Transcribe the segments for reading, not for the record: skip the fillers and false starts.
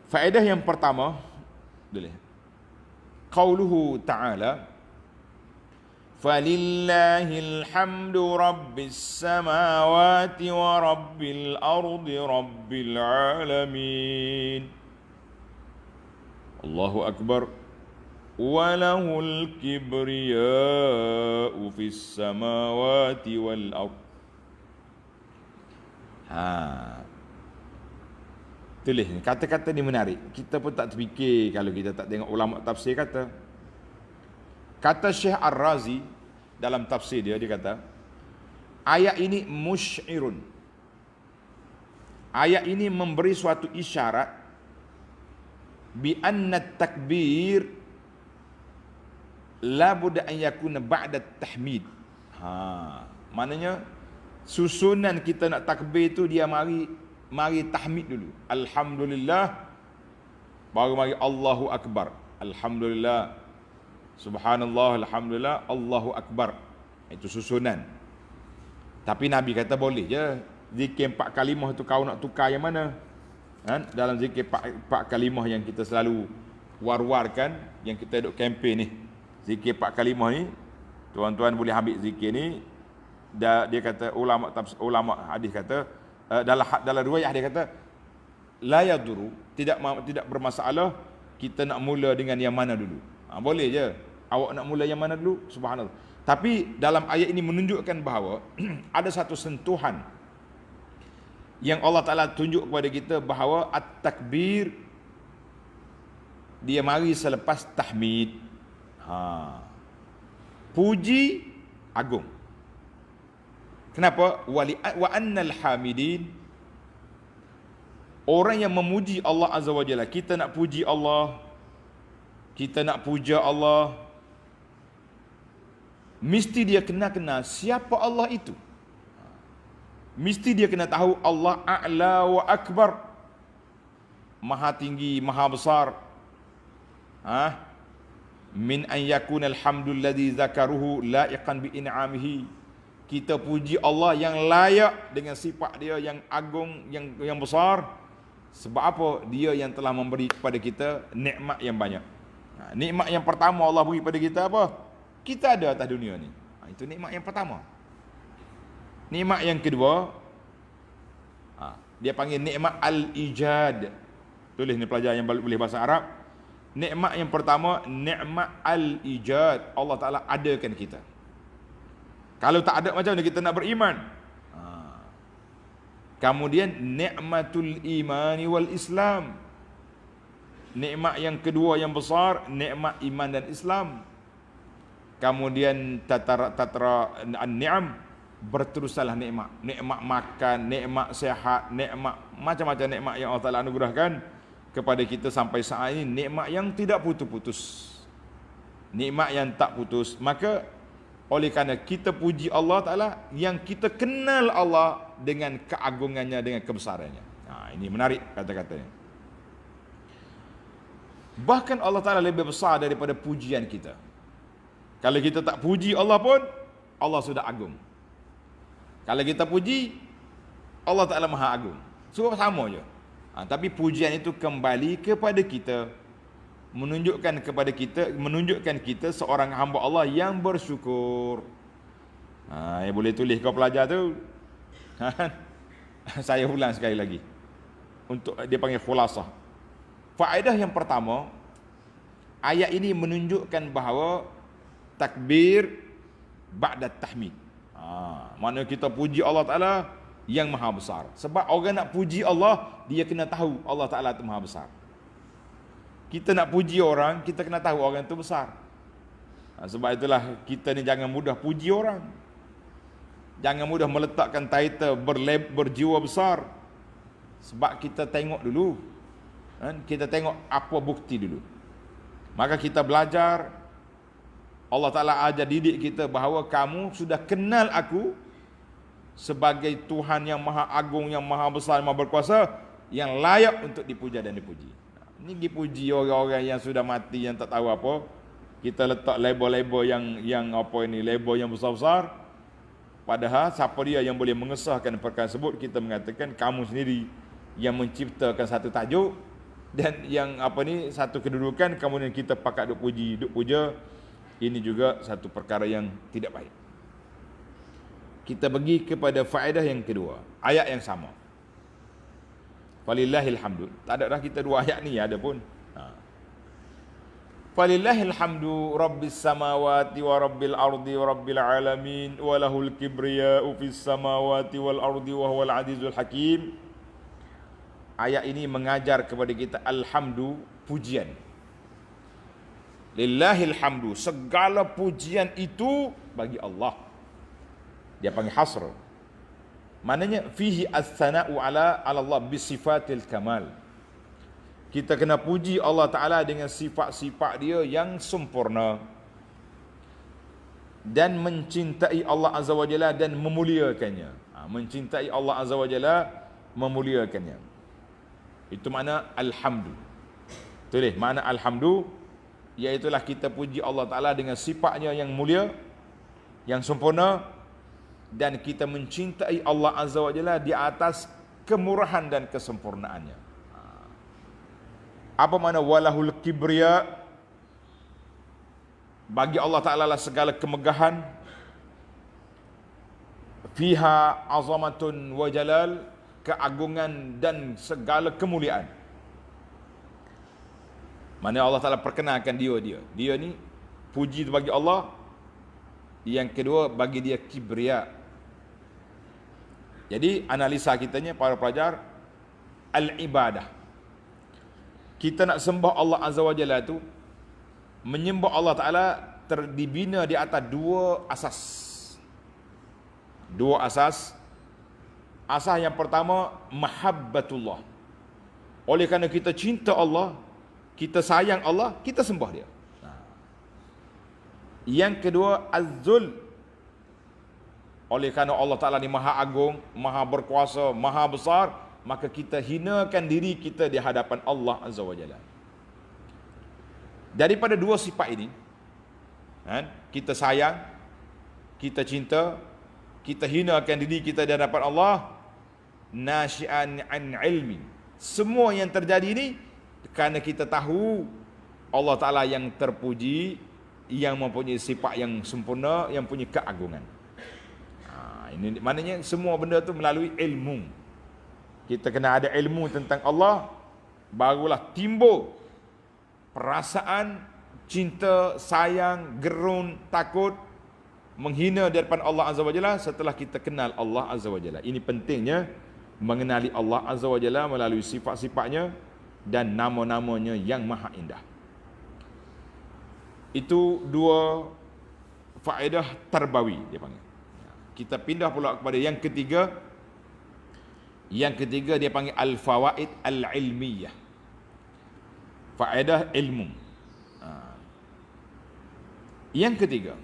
Faedah yang pertama, qauluhu ta'ala, falillahil hamdu rabbis samawati wa rabbil ardi rabbil alamin. Allahu akbar. Walahul kibriya'u fis samawati wal ard. Tulis ni, kata-kata ni menarik. Kita pun tak terfikir kalau kita tak tengok ulama tafsir kata. Kata Syekh Ar-Razi dalam tafsir dia kata, ayat ini musy'irun. Ayat ini memberi suatu isyarat bi anna takbir la budda an yakuna ba'da tahmid. Maknanya susunan kita nak takbir tu dia mari tahmid dulu. Alhamdulillah, baru mari Allahu akbar. Alhamdulillah, subhanallah, alhamdulillah, Allahu akbar. Itu susunan. Tapi Nabi kata boleh je zikir 4 kalimah tu kau nak tukar yang mana? Dalam zikir 4 kalimah yang kita selalu war-warkan, yang kita duk kempen ni, zikir 4 kalimah ni, tuan-tuan boleh ambil zikir ni. Dia kata ulama hadis kata, dalam riwayah dia kata la yaduru, tidak bermasalah kita nak mula dengan yang mana dulu. Boleh je awak nak mula yang mana dulu, subhanallah. Tapi dalam ayat ini menunjukkan bahawa ada satu sentuhan yang Allah Ta'ala tunjuk kepada kita bahawa at-takbir dia mari selepas tahmid. Puji agung. Kenapa? Wa annal hamidin, orang yang memuji Allah Azza wa Jalla. Kita nak puji Allah, kita nak puja Allah, mesti dia kena siapa Allah itu. Mesti dia kena tahu Allah a'la wa akbar, maha tinggi, maha besar. Min an yakuna alhamdulilladzi zakaruhu la'iqan bi in'amihi. Kita puji Allah yang layak dengan sifat dia yang agung, yang besar. Sebab apa? Dia yang telah memberi kepada kita nikmat yang banyak. Nikmat yang pertama Allah beri kepada kita apa? Kita ada atas dunia ni. Itu nikmat yang pertama. Nikmat yang kedua, dia panggil nikmat al-ijad. Tulis ni pelajar yang boleh bahasa Arab. Nikmat yang pertama, nikmat al-ijad. Allah Ta'ala adakan kita. Kalau tak ada, macam mana kita nak beriman? Kemudian nikmatul imani wal Islam. Nikmat yang kedua yang besar, nikmat iman dan Islam. Kemudian tatra an-ni'am, berterusanlah nikmat. Nikmat makan, nikmat sehat, nikmat macam-macam nikmat yang Allah Ta'ala anugerahkan kepada kita sampai saat ini, nikmat yang tidak putus-putus. Nikmat yang tak putus. Maka oleh kerana kita puji Allah Ta'ala, yang kita kenal Allah dengan keagungannya, dengan kebesarannya. Ini menarik kata-katanya. Bahkan Allah Ta'ala lebih besar daripada pujian kita. Kalau kita tak puji Allah pun, Allah sudah agung. Kalau kita puji, Allah Ta'ala maha agung. Semua sama je. Tapi pujian itu kembali kepada kita, menunjukkan kita seorang hamba Allah yang bersyukur. Yang boleh tulis kau pelajar tu. Saya ulang sekali lagi. Untuk dia panggil khulasah. Faedah yang pertama, ayat ini menunjukkan bahawa takbir ba'da tahmid. Mana kita puji Allah Ta'ala yang maha besar. Sebab orang nak puji Allah, dia kena tahu Allah Ta'ala itu maha besar. Kita nak puji orang, kita kena tahu orang itu besar. Sebab itulah kita ni jangan mudah puji orang. Jangan mudah meletakkan title berjiwa besar. Sebab kita tengok dulu. Kita tengok apa bukti dulu. Maka kita belajar. Allah Ta'ala ajar didik kita bahawa kamu sudah kenal aku sebagai Tuhan yang maha agung, yang maha besar, yang maha berkuasa, yang layak untuk dipuja dan dipuji. Ini dipuji orang-orang yang sudah mati, yang tak tahu apa. Kita letak label-label yang apa ini, label yang besar-besar. Padahal siapa dia yang boleh mengesahkan perkara tersebut? Kita mengatakan kamu sendiri yang menciptakan satu tajuk, Dan yang apa ni, satu kedudukan kemudian kita pakat duk puji, duk puja, ini juga satu perkara yang tidak baik. Kita pergi kepada faedah yang kedua, ayat yang sama. Walillahil hamdu. Tak ada dah kita dua ayat ni ada pun. Walillahil hamdu rabbis samawati wa rabbil ardi wa rabbil alamin wa lahul kibriya'u fis samawati wal ardi wa huwal azizul hakim. Ayat ini mengajar kepada kita alhamdu, pujian. Lillahil hamdu, segala pujian itu bagi Allah. Dia panggil hasr. Maknanya fihi as-sana'u ala Allah bisifatil kamal. Kita kena puji Allah Ta'ala dengan sifat-sifat dia yang sempurna. Dan mencintai Allah Azza wa Jalla dan memuliakannya. Mencintai Allah Azza wa Jalla, memuliakannya. Itu makna alhamdu. Tulis makna alhamdu, iaitulah kita puji Allah Ta'ala dengan sifatnya yang mulia, yang sempurna, dan kita mencintai Allah Azza wa Jalla di atas kemurahan dan kesempurnaannya. Apa makna walahul kibriya? Bagi Allah Ta'ala lah segala kemegahan. Fiha azamatun wa jalal, keagungan dan segala kemuliaan. Mana Allah Ta'ala perkenalkan dia ni puji bagi Allah. Yang kedua, bagi dia kibriya. Jadi analisa kitanya para pelajar, al-ibadah, kita nak sembah Allah Azza wa Jalla tu, menyembah Allah Ta'ala dibina di atas dua asas. Dua asas. Asas yang pertama, mahabbatullah. Oleh kerana kita cinta Allah, kita sayang Allah, kita sembah dia. Yang kedua, az-zul. Oleh kerana Allah Ta'ala ni maha agung, maha berkuasa, maha besar, maka kita hinakan diri kita di hadapan Allah Azza wa Jalla. Daripada dua sifat ini, kita sayang, kita cinta, kita hinakan diri kita di hadapan Allah, nasyi'an an ilmi. Semua yang terjadi ini kerana kita tahu Allah Ta'ala yang terpuji, yang mempunyai sifat yang sempurna, yang punya keagungan. Ini maknanya semua benda tu melalui ilmu. Kita kena ada ilmu tentang Allah, barulah timbul perasaan cinta, sayang, gerun, takut, menghina di hadapan Allah Azza wa Jalla setelah kita kenal Allah Azza wa Jalla. Ini pentingnya mengenali Allah Azza wa Jalla melalui sifat-sifatnya dan nama-namanya yang maha indah. Itu dua faedah tarbawi dia panggil. Kita pindah pula kepada yang ketiga. Yang ketiga dia panggil al-fawaid al-ilmiyah. Faedah ilmu. Yang ketiga,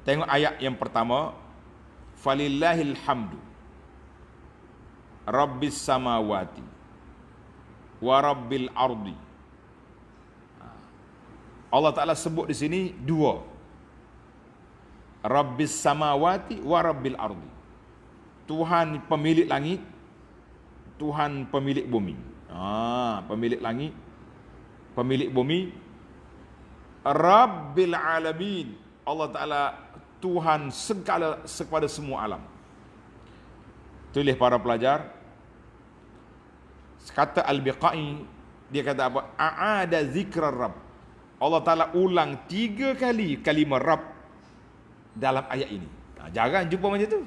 tengok ayat yang pertama, falillahil hamdu rabbis samawati wa rabbil ardi. Allah Ta'ala sebut di sini dua, rabbis samawati wa rabbil ardi. Tuhan pemilik langit, Tuhan pemilik bumi. Pemilik langit, pemilik bumi. Rabbil alamin, Allah Ta'ala Tuhan segala kepada semua alam. Tulis para pelajar, kata Al-Biqai, dia kata apa? A'ada zikra Rabb. Allah Ta'ala ulang 3 kali kalimah Rabb dalam ayat ini. Jarang jumpa macam tu.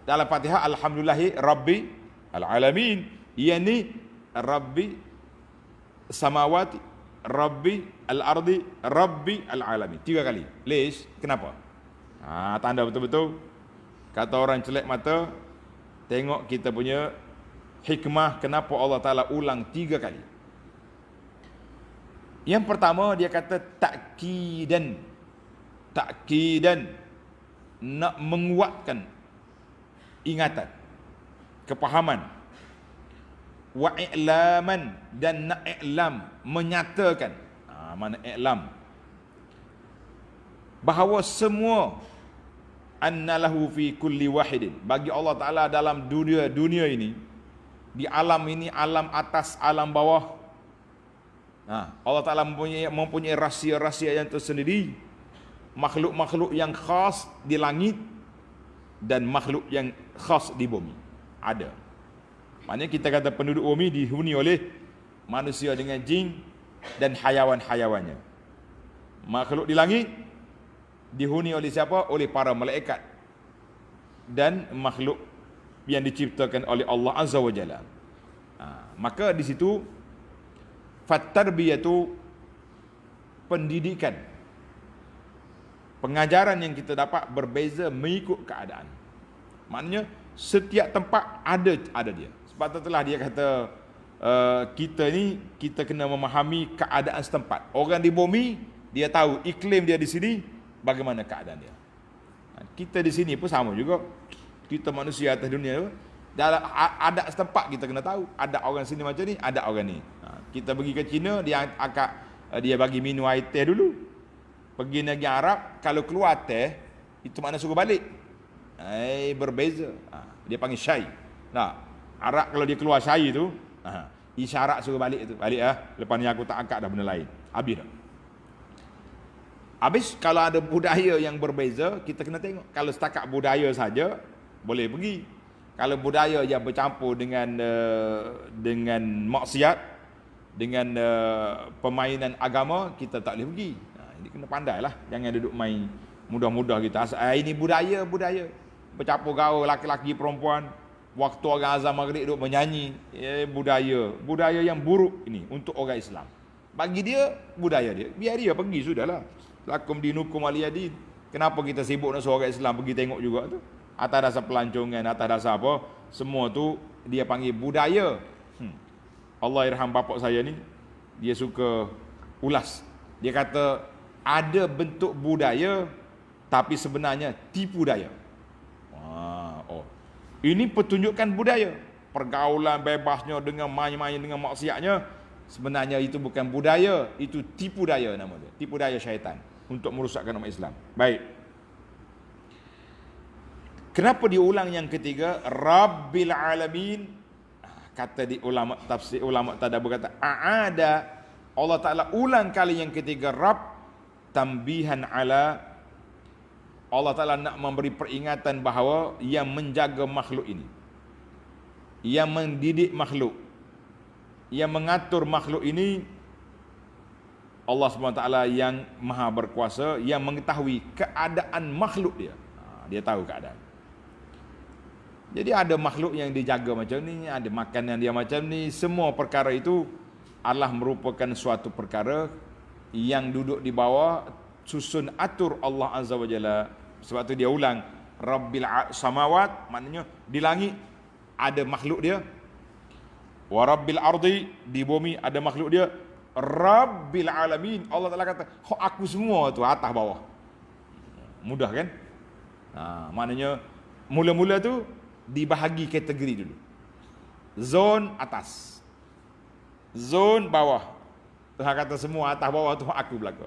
Dalam Fatihah, alhamdulillahi rabbi al-alamin, yani rabbi samawati, rabbi al-ardi, rabbi al-alamin. 3 kali. Lish, kenapa? Tanda betul-betul. Kata orang celek mata, tengok kita punya hikmah kenapa Allah Ta'ala ulang 3 kali. Yang pertama dia kata ta'kidan. Ta'kidan, nak menguatkan ingatan, kepahaman. Wa i'laman, dan nak i'lam, menyatakan. Mana i'lam? Bahawa semua annalahu fi kulli wahidin, bagi Allah Ta'ala dalam dunia ini, Di alam ini, alam atas, alam bawah. Allah Ta'ala mempunyai rahsia-rahsia yang tersendiri. Makhluk-makhluk yang khas di langit dan makhluk yang khas di bumi. Ada. Maknanya kita kata penduduk bumi dihuni oleh manusia dengan jin dan hayawan-hayawannya. Makhluk di langit dihuni oleh siapa? Oleh para malaikat dan makhluk yang diciptakan oleh Allah Azza wa Jalla. Maka di situ fattarbiyatu, pendidikan, pengajaran yang kita dapat berbeza mengikut keadaan. Maknanya setiap tempat ada dia. Sebab itulah dia kata kita kena memahami keadaan setempat. Orang di bumi dia tahu iklim dia di sini bagaimana keadaan dia. Kita di sini pun sama juga. Kita manusia atas dunia tu, dalam ada setempat kita kena tahu. Ada orang sini macam ni, ada orang ni. Kita pergi ke China, dia bagi minum air teh dulu. Pergi negeri Arab, kalau keluar teh, itu makna suruh balik. Berbeza. Dia panggil syai. Arab kalau dia keluar syai tu, isyarat suruh balik tu. Balik lepas ni aku tak angkat dah benda lain. Habis dah. Habis kalau ada budaya yang berbeza, kita kena tengok. Kalau setakat budaya saja, boleh pergi. Kalau budaya yang bercampur dengan maksiat, dengan permainan agama, kita tak boleh pergi. Ini kena pandailah. Jangan duduk main mudah-mudah kita. Ini budaya. Bercampur gaul laki-laki perempuan. Waktu orang azan maghrib duduk menyanyi. Budaya yang buruk ini untuk orang Islam. Bagi dia, budaya dia. Biar dia pergi, sudahlah. Lakum dinukum waliyadin. Kenapa kita sibuk nak suruh orang Islam pergi tengok juga tu? Atas dasar pelancongan, atas dasar apa? Semua tu dia panggil budaya. Allah irham bapak saya ni, dia suka ulas. Dia kata ada bentuk budaya tapi sebenarnya tipu daya. Ini pertunjukan budaya. Pergaulan bebasnya dengan main-main dengan maksiatnya, sebenarnya itu bukan budaya, itu tipu daya nama dia. Tipu daya syaitan untuk merosakkan umat Islam. Baik. Kenapa diulang yang ketiga? Rabbil alamin. Kata di ulama tafsir, ulama tadabbur kata aada, Allah Taala ulang kali yang ketiga Rabb, tambihan ala, Allah Taala nak memberi peringatan bahawa yang menjaga makhluk ini, yang mendidik makhluk, yang mengatur makhluk ini, Allah SWT yang maha berkuasa, yang mengetahui keadaan makhluk dia. Dia tahu keadaan. Jadi ada makhluk yang dijaga macam ni, ada makanan dia macam ni. Semua perkara itu adalah merupakan suatu perkara yang duduk di bawah susun atur Allah Azza wa Jalla. Sebab tu dia ulang Rabbil samawat, maknanya di langit ada makhluk dia. Wa Rabbil ardi, di bumi ada makhluk dia. Rabbil alamin, Allah Taala kata aku semua tu atas bawah. Mudah kan? Maknanya mula-mula tu dibahagi kategori dulu. Zon atas, zon bawah. Tuhan kata semua atas bawah tu aku belaka.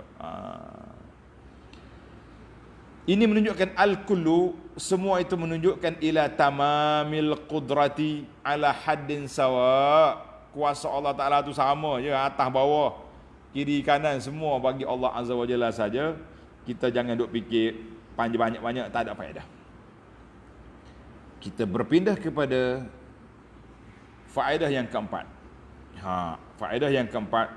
Ini menunjukkan al-kullu, semua itu menunjukkan ila tamamil qudrati ala haddin sawa. Kuasa Allah Ta'ala tu sama je, atas bawah, kiri kanan semua bagi Allah Azza wa Jalla saja. Kita jangan duk fikir banyak-banyak, tak ada faedah. Kita berpindah kepada faedah yang keempat. Faedah yang keempat,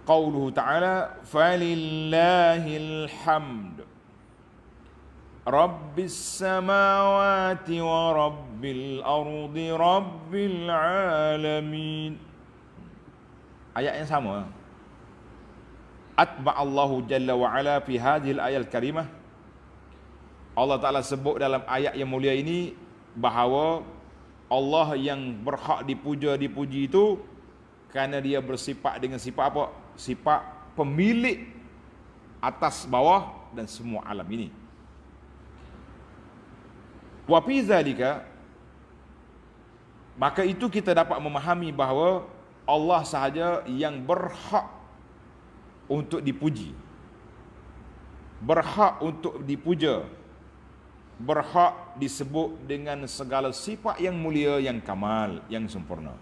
qauluhu ta'ala falillahil hamd rabbis samawati wa rabbil ardi rabbil alamin. Ayat yang sama. Atba'allahu jalla wa ala fi hadhihi al-ayat al-karimah. Allah Ta'ala sebut dalam ayat yang mulia ini bahawa Allah yang berhak dipuji itu kerana dia bersifat dengan sifat apa? Sifat pemilik atas bawah dan semua alam ini. Wa fi zalika, maka itu kita dapat memahami bahawa Allah sahaja yang berhak untuk dipuji, berhak untuk dipuja. berhak disebut dengan segala sifat yang mulia, yang kamal, yang sempurna.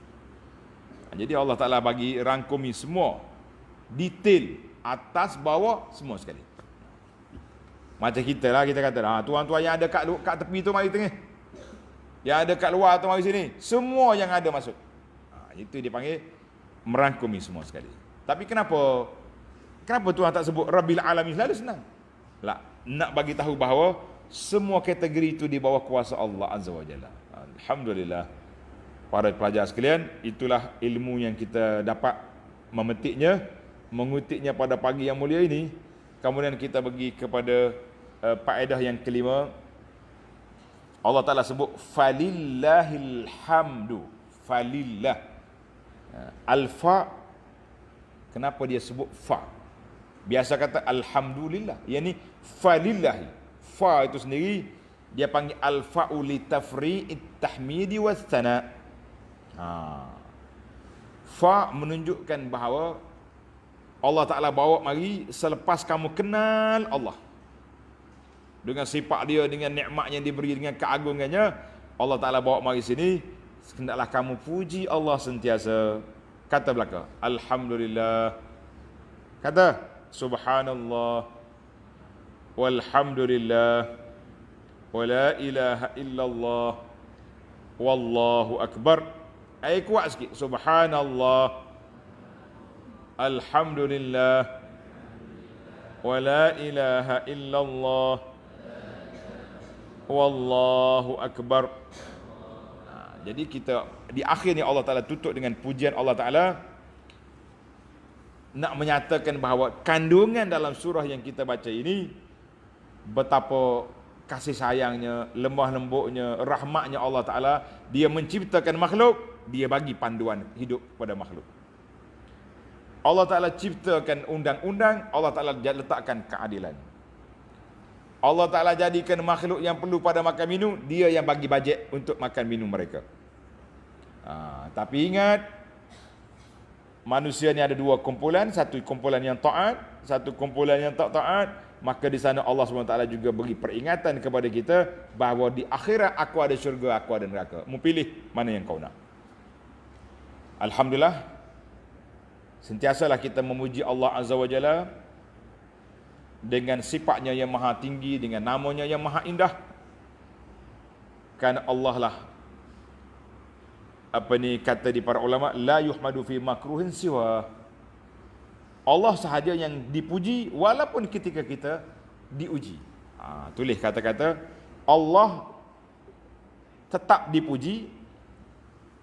Jadi Allah Ta'ala bagi rangkumi semua detail, atas bawah semua sekali. Macam kita lah, kita kata tuan-tuan yang ada kat tepi tu mari tengah, yang ada kat luar tu mari sini, semua yang ada masuk. Itu dipanggil merangkumi semua sekali. Tapi kenapa Tuhan tak sebut Rabbil Alamin? Selalu senang. Nak bagi tahu bahawa semua kategori itu di bawah kuasa Allah Azza wa Jalla. Alhamdulillah. Para pelajar sekalian, itulah ilmu yang kita dapat memetiknya, mengutipnya pada pagi yang mulia ini. Kemudian kita pergi kepada faedah yang kelima. Allah Ta'ala sebut falillahil hamdu. Falillah. Al-fa, kenapa dia sebut fa? Biasa kata alhamdulillah, yakni falillahi. Fa itu sendiri dia panggil al-fa'u li tafri'it tahmidi was thana. Fa menunjukkan bahawa Allah Ta'ala bawa mari selepas kamu kenal Allah dengan sifat dia, dengan nikmat yang diberi, dengan keagungannya, Allah Ta'ala bawa mari sini, hendaklah kamu puji Allah sentiasa. Kata belaka alhamdulillah, kata subhanallah walhamdulillah wala ilaha illallah wallahu akbar. Kuat sikit, subhanallah alhamdulillah wala ilaha illallah wallahu akbar. Jadi kita di akhirnya Allah Ta'ala tutup dengan pujian Allah Ta'ala, nak menyatakan bahawa kandungan dalam surah yang kita baca ini, betapa kasih sayangnya, lemah lembutnya, rahmatnya Allah Ta'ala. Dia menciptakan makhluk, dia bagi panduan hidup kepada makhluk. Allah Ta'ala ciptakan undang-undang, Allah Ta'ala letakkan keadilan. Allah Ta'ala jadikan makhluk yang perlu pada makan minum, dia yang bagi bajet untuk makan minum mereka. Tapi ingat, manusia ni ada dua kumpulan, satu kumpulan yang taat, satu kumpulan yang tak taat. Maka di sana Allah SWT juga beri peringatan kepada kita bahawa di akhirat aku ada syurga, aku ada neraka. Mu pilih mana yang kau nak. Alhamdulillah, sentiasalah kita memuji Allah Azza wa Jalla dengan sifatnya yang maha tinggi, dengan namanya yang maha indah. Kerana Allah lah, kata di para ulama, la yuhmadu fi makruhin siwa. Allah sahaja yang dipuji walaupun ketika kita diuji. Tulis kata-kata Allah tetap dipuji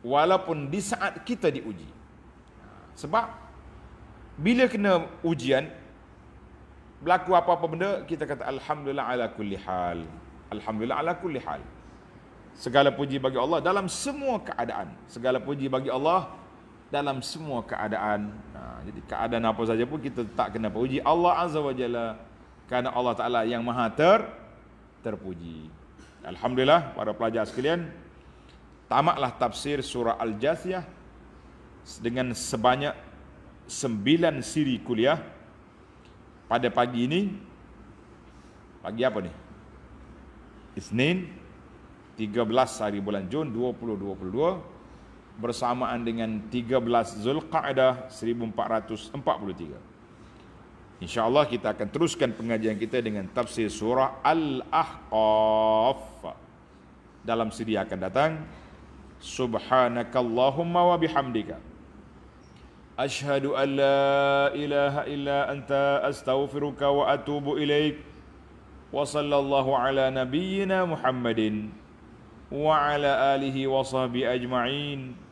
walaupun di saat kita diuji. Sebab bila kena ujian, berlaku apa-apa benda, kita kata alhamdulillah ala kulli hal. Alhamdulillah ala kulli hal. Segala puji bagi Allah dalam semua keadaan. Segala puji bagi Allah dalam semua keadaan. Jadi keadaan apa saja pun kita tak kena puji Allah Azza wa Jalla, kerana Allah Ta'ala yang maha terpuji. Alhamdulillah, para pelajar sekalian, tamatlah tafsir surah Al-Jathiyah dengan sebanyak 9 siri kuliah pada pagi ini. Pagi apa ni? Isnin 13 hari bulan Jun 2022, bersamaan dengan 13 Zulqa'dah 1443. InsyaAllah kita akan teruskan pengajian kita dengan tafsir surah Al-Ahqaf dalam siri akan datang. Subhanakallahumma wa bihamdika ashhadu an la ilaha illa anta astaghfiruka wa atubu ilaik. Wa sallallahu ala nabiyyina Muhammadin wa ala alihi wa sahbihi ajma'in.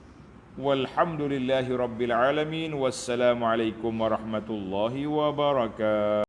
Walhamdulillahi rabbil alamin. Wassalamu alaikum warahmatullahi wabarakatuh.